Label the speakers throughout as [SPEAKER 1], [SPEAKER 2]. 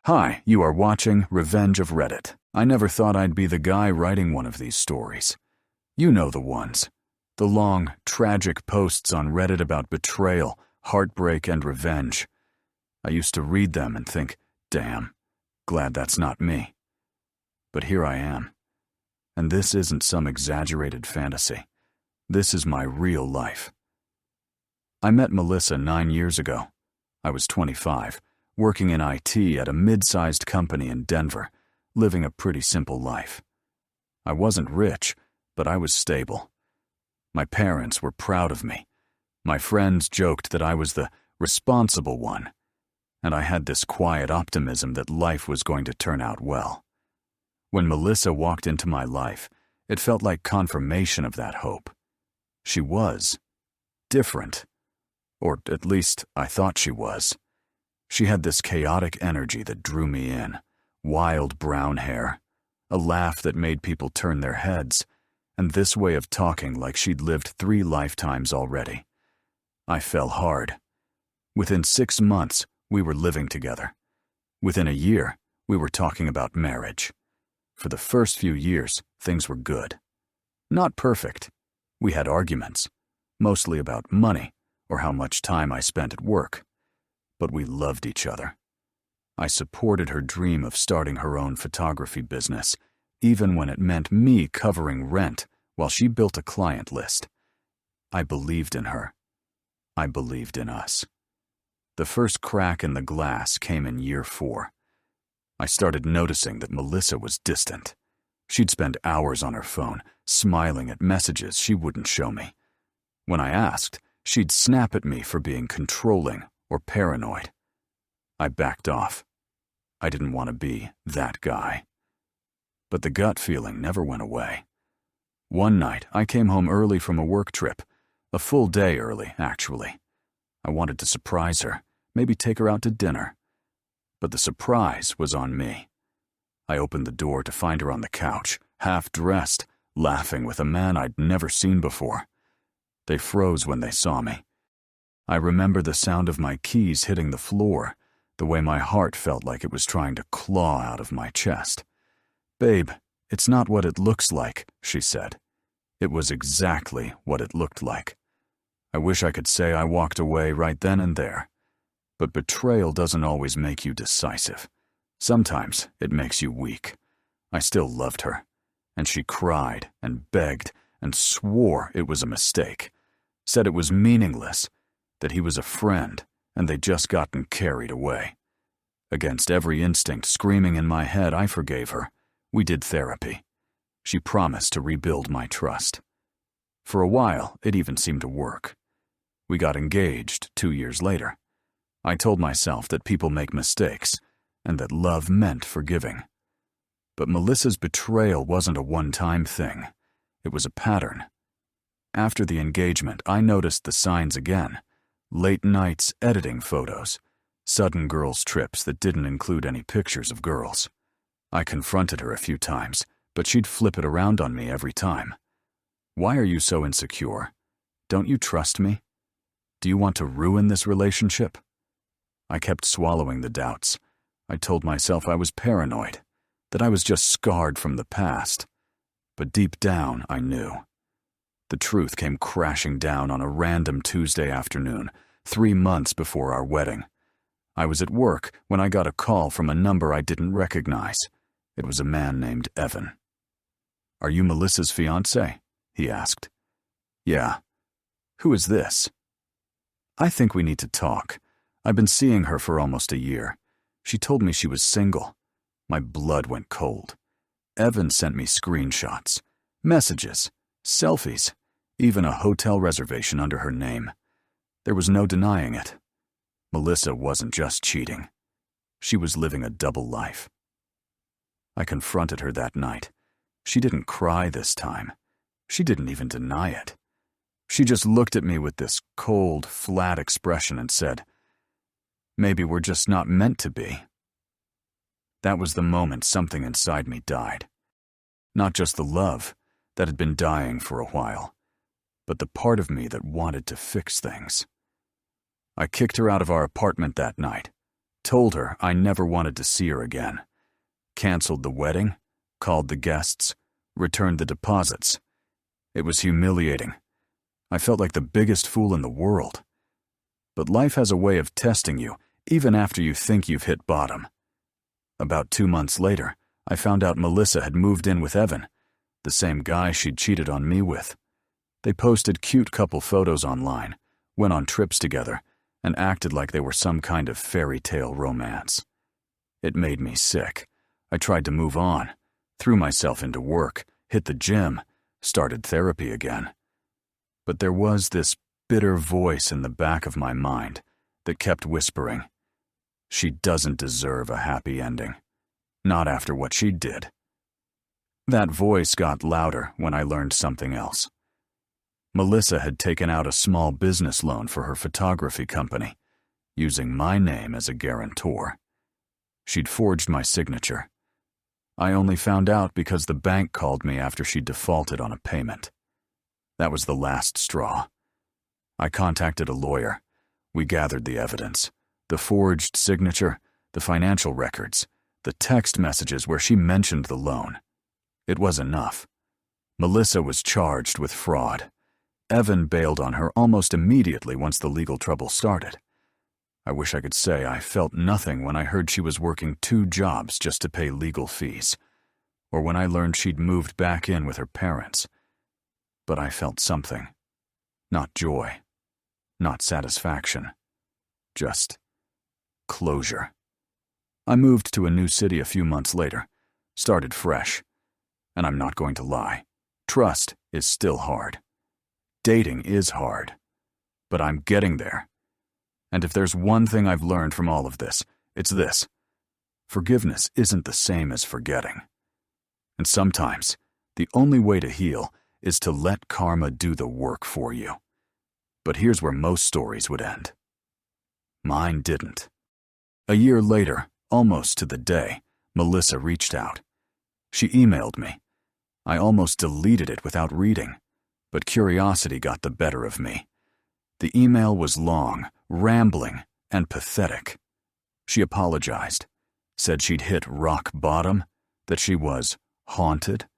[SPEAKER 1] Hi, you are watching Revenge of Reddit. I never thought I'd be the guy writing one of these stories. You know the ones. The long, tragic posts on Reddit about betrayal, heartbreak, and revenge. I used to read them and think, damn, glad that's not me. But here I am. And this isn't some exaggerated fantasy. This is my real life. I met Melissa 9 years ago. I was 25, working in IT at a mid-sized company in Denver, living a pretty simple life. I wasn't rich, but I was stable. My parents were proud of me. My friends joked that I was the responsible one, and I had this quiet optimism that life was going to turn out well. When Melissa walked into my life, it felt like confirmation of that hope. She was different, or at least I thought she was. She had this chaotic energy that drew me in, wild brown hair, a laugh that made people turn their heads, and this way of talking like she'd lived 3 lifetimes already. I fell hard. Within 6 months, we were living together. Within a year, we were talking about marriage. For the first few years, things were good. Not perfect. We had arguments, mostly about money or how much time I spent at work. But we loved each other. I supported her dream of starting her own photography business, even when it meant me covering rent while she built a client list. I believed in her. I believed in us. The first crack in the glass came in year 4. I started noticing that Melissa was distant. She'd spend hours on her phone, smiling at messages she wouldn't show me. When I asked, she'd snap at me for being controlling or paranoid. I backed off. I didn't want to be that guy. But the gut feeling never went away. One night, I came home early from a work trip, a full day early, actually. I wanted to surprise her, maybe take her out to dinner. But the surprise was on me. I opened the door to find her on the couch, half-dressed, laughing with a man I'd never seen before. They froze when they saw me. I remember the sound of my keys hitting the floor, the way my heart felt like it was trying to claw out of my chest. "Babe, it's not what it looks like," she said. It was exactly what it looked like. I wish I could say I walked away right then and there. But betrayal doesn't always make you decisive. Sometimes it makes you weak. I still loved her, and she cried and begged and swore it was a mistake, said it was meaningless, that he was a friend and they'd just gotten carried away. Against every instinct screaming in my head, I forgave her. We did therapy. She promised to rebuild my trust. For a while, it even seemed to work. We got engaged 2 years later. I told myself that people make mistakes and that love meant forgiving. But Melissa's betrayal wasn't a one-time thing. It was a pattern. After the engagement, I noticed the signs again. Late nights editing photos, sudden girls' trips that didn't include any pictures of girls. I confronted her a few times, but she'd flip it around on me every time. "Why are you so insecure? Don't you trust me? Do you want to ruin this relationship?" I kept swallowing the doubts. I told myself I was paranoid, that I was just scarred from the past. But deep down, I knew. The truth came crashing down on a random Tuesday afternoon, 3 months before our wedding. I was at work when I got a call from a number I didn't recognize. It was a man named Evan. "Are you Melissa's fiancé?" he asked. "Yeah." "Who is this?" "I think we need to talk. I've been seeing her for almost a year. She told me she was single." My blood went cold. Evan sent me screenshots, messages, selfies, even a hotel reservation under her name. There was no denying it. Melissa wasn't just cheating. She was living a double life. I confronted her that night. She didn't cry this time. She didn't even deny it. She just looked at me with this cold, flat expression and said, "Maybe we're just not meant to be." That was the moment something inside me died. Not just the love that had been dying for a while, but the part of me that wanted to fix things. I kicked her out of our apartment that night, Told her I never wanted to see her again. Canceled the wedding, called the guests, returned the deposits. It was humiliating. I felt like the biggest fool in the world. But life has a way of testing you, even after you think you've hit bottom. About 2 months later, I found out Melissa had moved in with Evan, the same guy she'd cheated on me with. They posted cute couple photos online, went on trips together, and acted like they were some kind of fairy tale romance. It made me sick. I tried to move on, threw myself into work, hit the gym, started therapy again. But there was this bitter voice in the back of my mind that kept whispering, "She doesn't deserve a happy ending. Not after what she did." That voice got louder when I learned something else. Melissa had taken out a small business loan for her photography company, using my name as a guarantor. She'd forged my signature. I only found out because the bank called me after she defaulted on a payment. That was the last straw. I contacted a lawyer. We gathered the evidence, the forged signature, the financial records, the text messages where she mentioned the loan. It was enough. Melissa was charged with fraud. Evan bailed on her almost immediately once the legal trouble started. I wish I could say I felt nothing when I heard she was working 2 jobs just to pay legal fees, or when I learned she'd moved back in with her parents. But I felt something. Not joy. Not satisfaction. Just closure. I moved to a new city a few months later, started fresh. And I'm not going to lie, trust is still hard. Dating is hard. But I'm getting there. And if there's one thing I've learned from all of this, it's this. Forgiveness isn't the same as forgetting. And sometimes, the only way to heal is to let karma do the work for you. But here's where most stories would end. Mine didn't. A year later, almost to the day, Melissa reached out. She emailed me. I almost deleted it without reading, but curiosity got the better of me. The email was long, rambling, and pathetic. She apologized, said she'd hit rock bottom, that she was haunted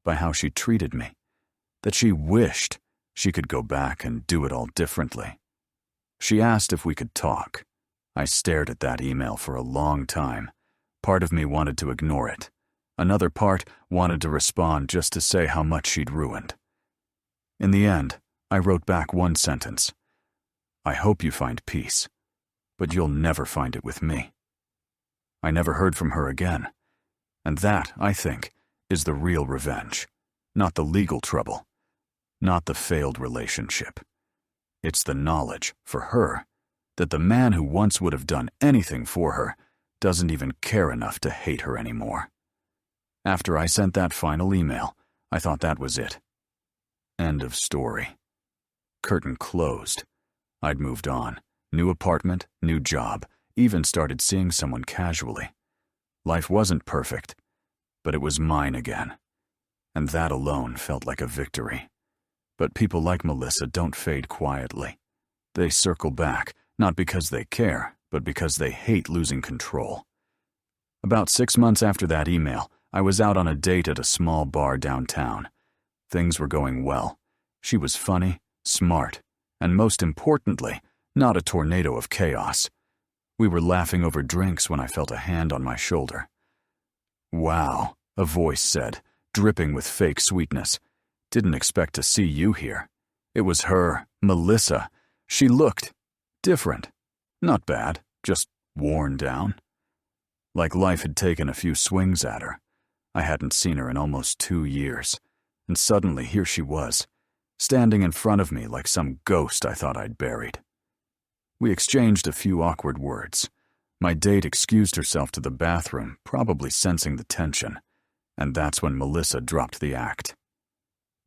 [SPEAKER 1] by how she treated me, that she wished she could go back and do it all differently. She asked if we could talk. I stared at that email for a long time. Part of me wanted to ignore it. Another part wanted to respond just to say how much she'd ruined. In the end, I wrote back one sentence. I hope you find peace, but you'll never find it with me. I never heard from her again. And that, I think, is the real revenge. Not the legal trouble. Not the failed relationship. It's the knowledge, for her, that the man who once would have done anything for her doesn't even care enough to hate her anymore. After I sent that final email, I thought that was it. End of story. Curtain closed. I'd moved on. New apartment, new job, even started seeing someone casually. Life wasn't perfect, but it was mine again. And that alone felt like a victory. But people like Melissa don't fade quietly. They circle back, not because they care, but because they hate losing control. About 6 months after that email, I was out on a date at a small bar downtown. Things were going well. She was funny, smart, and most importantly, not a tornado of chaos. We were laughing over drinks when I felt a hand on my shoulder. "Wow," a voice said, dripping with fake sweetness. "Didn't expect to see you here." It was her, Melissa. She looked different. Not bad, just worn down. Like life had taken a few swings at her. I hadn't seen her in almost 2 years, and suddenly here she was, standing in front of me like some ghost I thought I'd buried. We exchanged a few awkward words. My date excused herself to the bathroom, probably sensing the tension, and that's when Melissa dropped the act.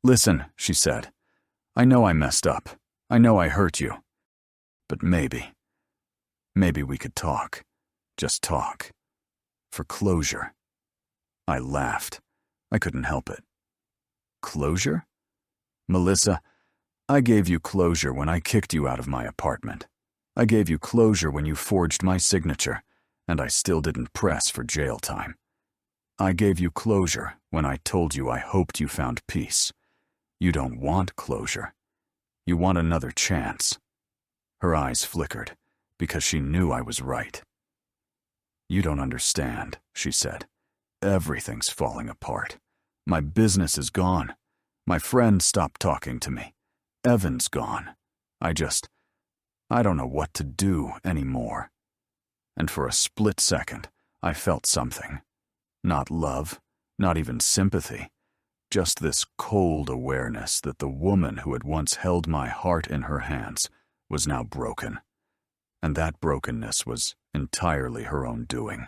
[SPEAKER 1] "Listen," she said, "I know I messed up. I know I hurt you. But maybe we could talk. Just talk. For closure." I laughed. I couldn't help it. "Closure? Melissa, I gave you closure when I kicked you out of my apartment. I gave you closure when you forged my signature. and I still didn't press for jail time. I gave you closure when I told you I hoped you found peace. You don't want closure. You want another chance." Her eyes flickered, because she knew I was right. "You don't understand," she said. "Everything's falling apart. My business is gone. My friend stopped talking to me. Evan's gone. I don't know what to do anymore." And for a split second, I felt something. Not love, not even sympathy. Just this cold awareness that the woman who had once held my heart in her hands was now broken. And that brokenness was entirely her own doing.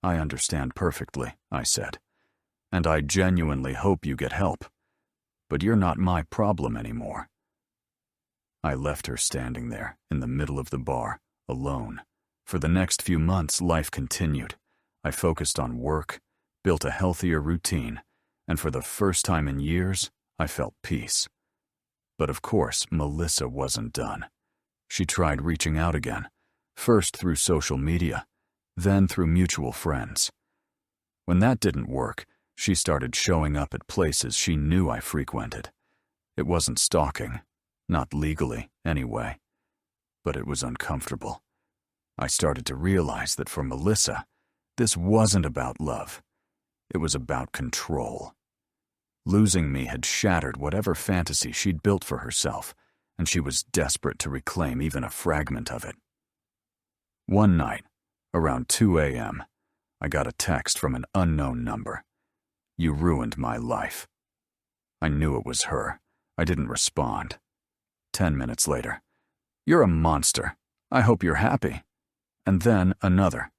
[SPEAKER 1] "I understand perfectly," I said, "and I genuinely hope you get help. But you're not my problem anymore." I left her standing there in the middle of the bar, alone. For the next few months, life continued. I focused on work, built a healthier routine, and for the first time in years, I felt peace. But of course, Melissa wasn't done. She tried reaching out again, first through social media, then through mutual friends. When that didn't work, she started showing up at places she knew I frequented. It wasn't stalking, not legally, anyway. But it was uncomfortable. I started to realize that for Melissa, this wasn't about love. It was about control. Losing me had shattered whatever fantasy she'd built for herself, and she was desperate to reclaim even a fragment of it. One night, around 2 a.m., I got a text from an unknown number. "You ruined my life." I knew it was her. I didn't respond. 10 minutes later, "You're a monster. I hope you're happy." And then another.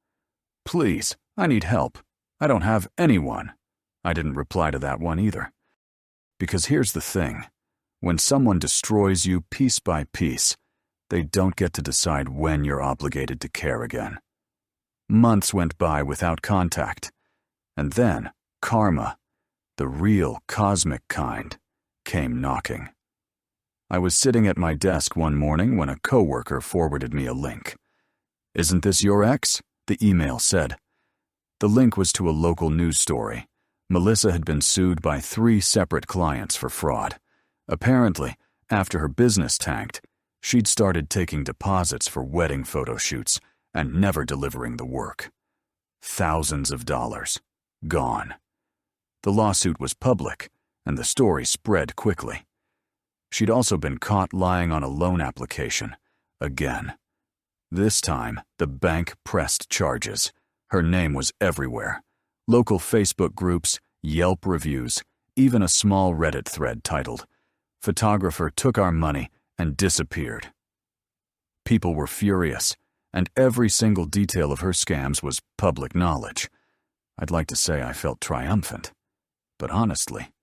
[SPEAKER 1] "Please, I need help. I don't have anyone." I didn't reply to that one either. Because here's the thing. When someone destroys you piece by piece, they don't get to decide when you're obligated to care again. Months went by without contact. And then, karma, the real cosmic kind, came knocking. I was sitting at my desk one morning when a coworker forwarded me a link. "Isn't this your ex?" the email said. The link was to a local news story. Melissa had been sued by 3 separate clients for fraud. Apparently, after her business tanked, she'd started taking deposits for wedding photo shoots and never delivering the work. Thousands of dollars. Gone. The lawsuit was public, and the story spread quickly. She'd also been caught lying on a loan application. Again. This time, the bank pressed charges. Her name was everywhere. Local Facebook groups, Yelp reviews, even a small Reddit thread titled, "Photographer took our money and disappeared." People were furious, and every single detail of her scams was public knowledge. I'd like to say I felt triumphant, but honestly,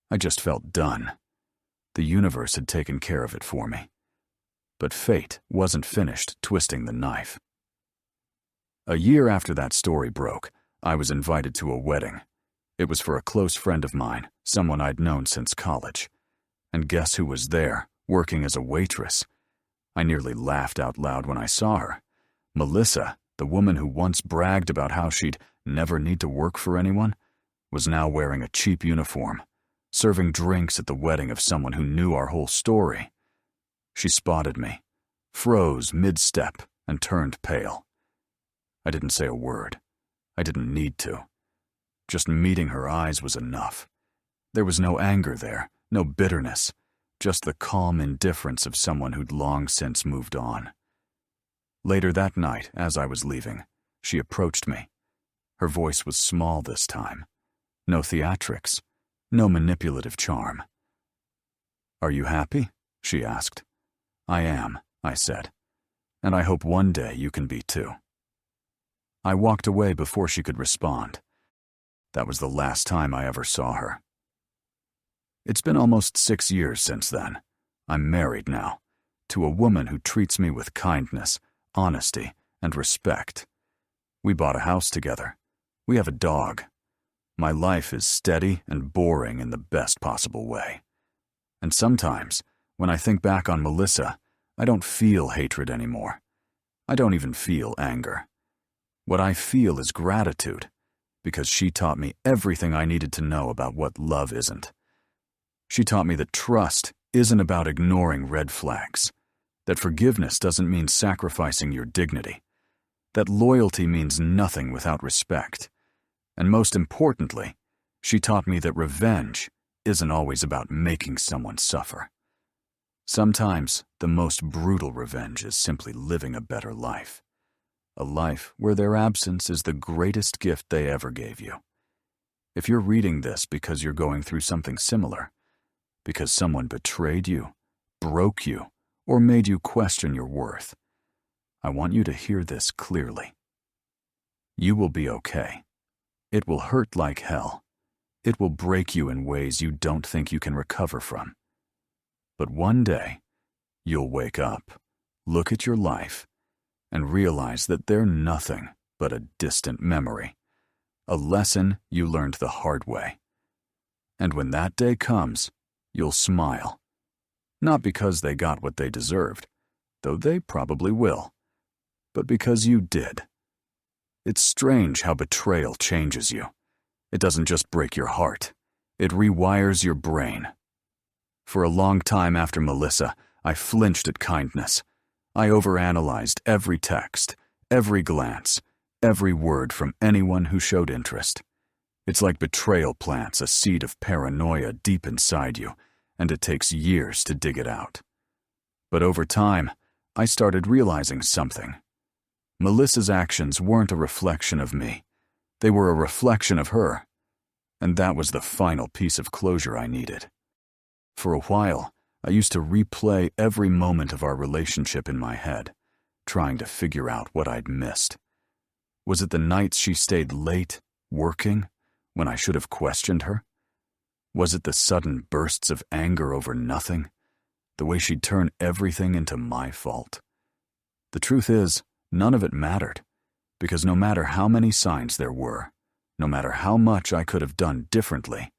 [SPEAKER 1] I just felt done. The universe had taken care of it for me. But fate wasn't finished twisting the knife. A year after that story broke, I was invited to a wedding. It was for a close friend of mine, someone I'd known since college. And guess who was there, working as a waitress? I nearly laughed out loud when I saw her. Melissa, the woman who once bragged about how she'd never need to work for anyone, was now wearing a cheap uniform, serving drinks at the wedding of someone who knew our whole story. She spotted me, froze mid-step, and turned pale. I didn't say a word. I didn't need to. Just meeting her eyes was enough. There was no anger there, no bitterness, just the calm indifference of someone who'd long since moved on. Later that night, as I was leaving, she approached me. Her voice was small this time. No theatrics, no manipulative charm. "Are you happy?" she asked. "I am," I said, "and I hope one day you can be too." I walked away before she could respond. That was the last time I ever saw her. It's been almost 6 years since then. I'm married now, to a woman who treats me with kindness, honesty, and respect. We bought a house together. We have a dog. My life is steady and boring in the best possible way. And sometimes, when I think back on Melissa, I don't feel hatred anymore. I don't even feel anger. What I feel is gratitude, because she taught me everything I needed to know about what love isn't. She taught me that trust isn't about ignoring red flags, that forgiveness doesn't mean sacrificing your dignity, that loyalty means nothing without respect, and most importantly, she taught me that revenge isn't always about making someone suffer. Sometimes the most brutal revenge is simply living a better life, a life where their absence is the greatest gift they ever gave you. If you're reading this because you're going through something similar, because someone betrayed you, broke you, or made you question your worth, I want you to hear this clearly. You will be okay. It will hurt like hell. It will break you in ways you don't think you can recover from. But one day, you'll wake up, look at your life, and realize that they're nothing but a distant memory, a lesson you learned the hard way. And when that day comes, you'll smile. Not because they got what they deserved, though they probably will, but because you did. It's strange how betrayal changes you. It doesn't just break your heart, it rewires your brain. For a long time after Melissa, I flinched at kindness. I overanalyzed every text, every glance, every word from anyone who showed interest. It's like betrayal plants a seed of paranoia deep inside you, and it takes years to dig it out. But over time, I started realizing something. Melissa's actions weren't a reflection of me. They were a reflection of her. And that was the final piece of closure I needed. For a while, I used to replay every moment of our relationship in my head, trying to figure out what I'd missed. Was it the nights she stayed late, working, when I should have questioned her? Was it the sudden bursts of anger over nothing, the way she'd turn everything into my fault? The truth is, none of it mattered, because no matter how many signs there were, no matter how much I could have done differently,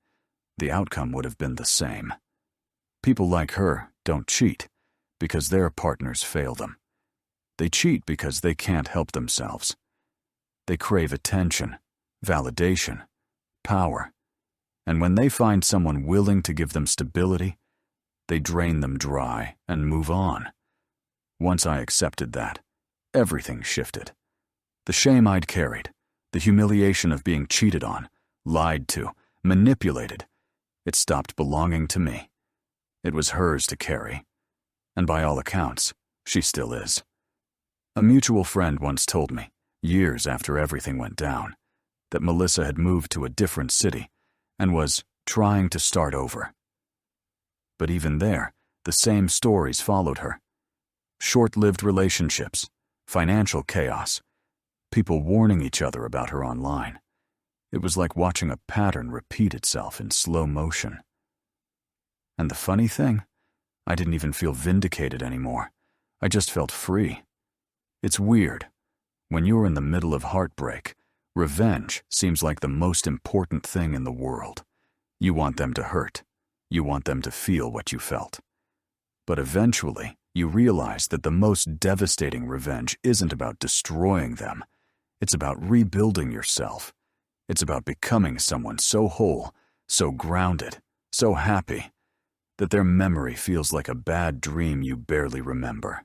[SPEAKER 1] the outcome would have been the same. People like her don't cheat because their partners fail them. They cheat because they can't help themselves. They crave attention, validation, power, and when they find someone willing to give them stability, they drain them dry and move on. Once I accepted that, everything shifted. The shame I'd carried, the humiliation of being cheated on, lied to, manipulated, it stopped belonging to me. It was hers to carry, and by all accounts, she still is. A mutual friend once told me, years after everything went down, that Melissa had moved to a different city and was trying to start over. But even there, the same stories followed her. Short-lived relationships, financial chaos, people warning each other about her online. It was like watching a pattern repeat itself in slow motion. And the funny thing, I didn't even feel vindicated anymore. I just felt free. It's weird. When you're in the middle of heartbreak, revenge seems like the most important thing in the world. You want them to hurt. You want them to feel what you felt. But eventually, you realize that the most devastating revenge isn't about destroying them. It's about rebuilding yourself. It's about becoming someone so whole, so grounded, so happy, that their memory feels like a bad dream you barely remember.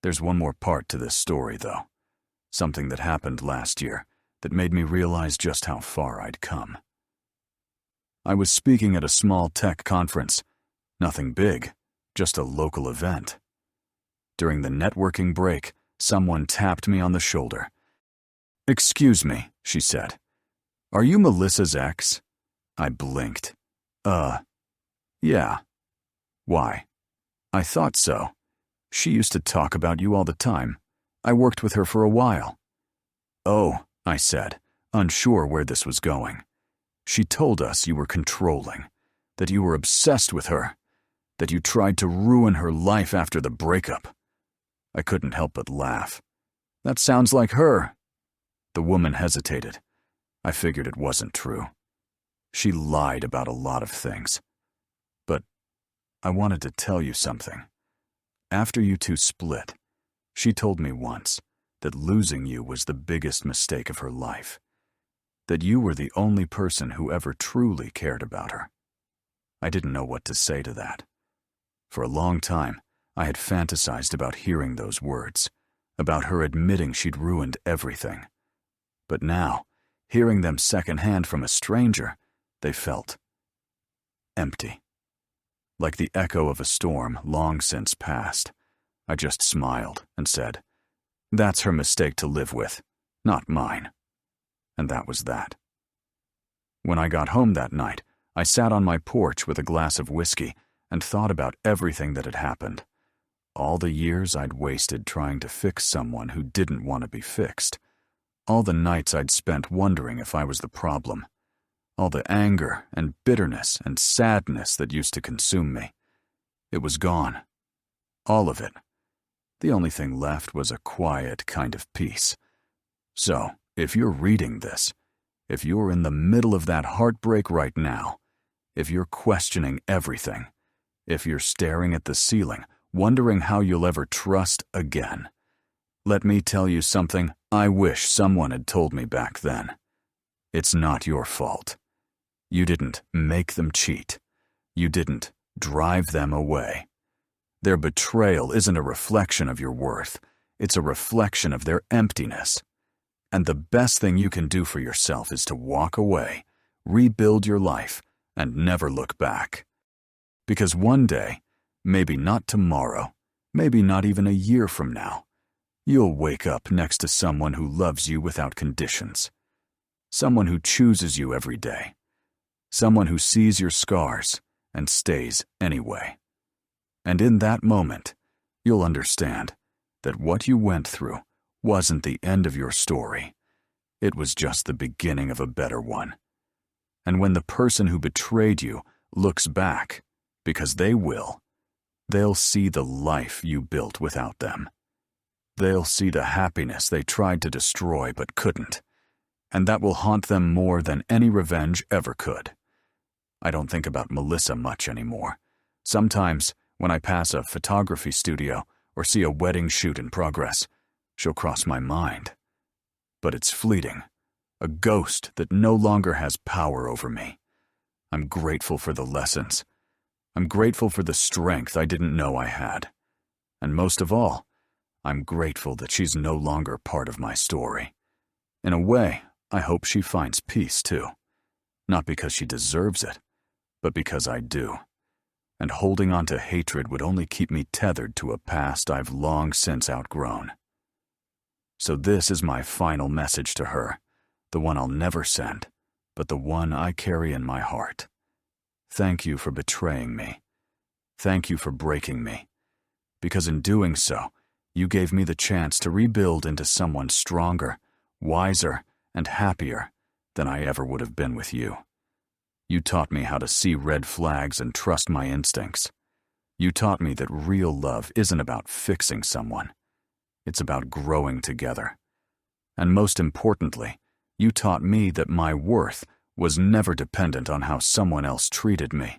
[SPEAKER 1] There's one more part to this story, though. Something that happened last year that made me realize just how far I'd come. I was speaking at a small tech conference. Nothing big, just a local event. During the networking break, someone tapped me on the shoulder. "Excuse me," she said. "Are you Melissa's ex?" I blinked. Yeah. Why? I thought so. She used to talk about you all the time. I worked with her for a while." "Oh," I said, unsure where this was going. "She told us you were controlling, that you were obsessed with her, that you tried to ruin her life after the breakup." I couldn't help but laugh. "That sounds like her." The woman hesitated. I figured it wasn't true. She lied about a lot of things. But I wanted to tell you something. After you two split, she told me once that losing you was the biggest mistake of her life, that you were the only person who ever truly cared about her. I didn't know what to say to that. For a long time, I had fantasized about hearing those words, about her admitting she'd ruined everything. But now, hearing them secondhand from a stranger, they felt empty. Like the echo of a storm long since past. I just smiled and said, "That's her mistake to live with, not mine." And that was that. When I got home that night, I sat on my porch with a glass of whiskey and thought about everything that had happened. All the years I'd wasted trying to fix someone who didn't want to be fixed. All the nights I'd spent wondering if I was the problem. All the anger and bitterness and sadness that used to consume me. It was gone. All of it. The only thing left was a quiet kind of peace. So, if you're reading this, if you're in the middle of that heartbreak right now, if you're questioning everything, if you're staring at the ceiling, wondering how you'll ever trust again, let me tell you something I wish someone had told me back then. It's not your fault. You didn't make them cheat. You didn't drive them away. Their betrayal isn't a reflection of your worth. It's a reflection of their emptiness. And the best thing you can do for yourself is to walk away, rebuild your life, and never look back. Because one day, maybe not tomorrow, maybe not even a year from now, you'll wake up next to someone who loves you without conditions. Someone who chooses you every day. Someone who sees your scars and stays anyway. And in that moment, you'll understand that what you went through wasn't the end of your story. It was just the beginning of a better one. And when the person who betrayed you looks back, because they will, they'll see the life you built without them. They'll see the happiness they tried to destroy but couldn't. And that will haunt them more than any revenge ever could. I don't think about Melissa much anymore. Sometimes, when I pass a photography studio or see a wedding shoot in progress, she'll cross my mind. But it's fleeting, a ghost that no longer has power over me. I'm grateful for the lessons. I'm grateful for the strength I didn't know I had. And most of all, I'm grateful that she's no longer part of my story. In a way, I hope she finds peace too. Not because she deserves it, but because I do. And holding on to hatred would only keep me tethered to a past I've long since outgrown. So this is my final message to her, the one I'll never send, but the one I carry in my heart. Thank you for betraying me. Thank you for breaking me. Because in doing so, you gave me the chance to rebuild into someone stronger, wiser, and happier than I ever would have been with you. You taught me how to see red flags and trust my instincts. You taught me that real love isn't about fixing someone. It's about growing together. And most importantly, you taught me that my worth was never dependent on how someone else treated me.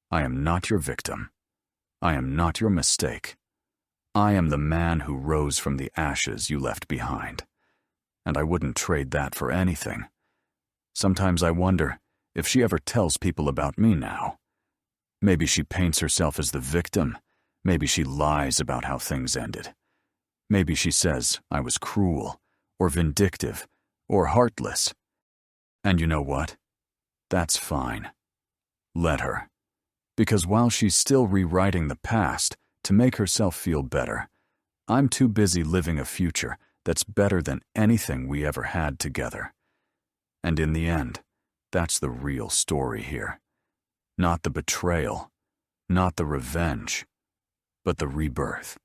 [SPEAKER 1] I am not your victim. I am not your mistake. I am the man who rose from the ashes you left behind. And I wouldn't trade that for anything. Sometimes I wonder if she ever tells people about me now. Maybe she paints herself as the victim. Maybe she lies about how things ended. Maybe she says I was cruel, or vindictive, or heartless. And you know what? That's fine. Let her. Because while she's still rewriting the past to make herself feel better, I'm too busy living a future that's better than anything we ever had together. And in the end, that's the real story here. Not the betrayal, not the revenge, but the rebirth.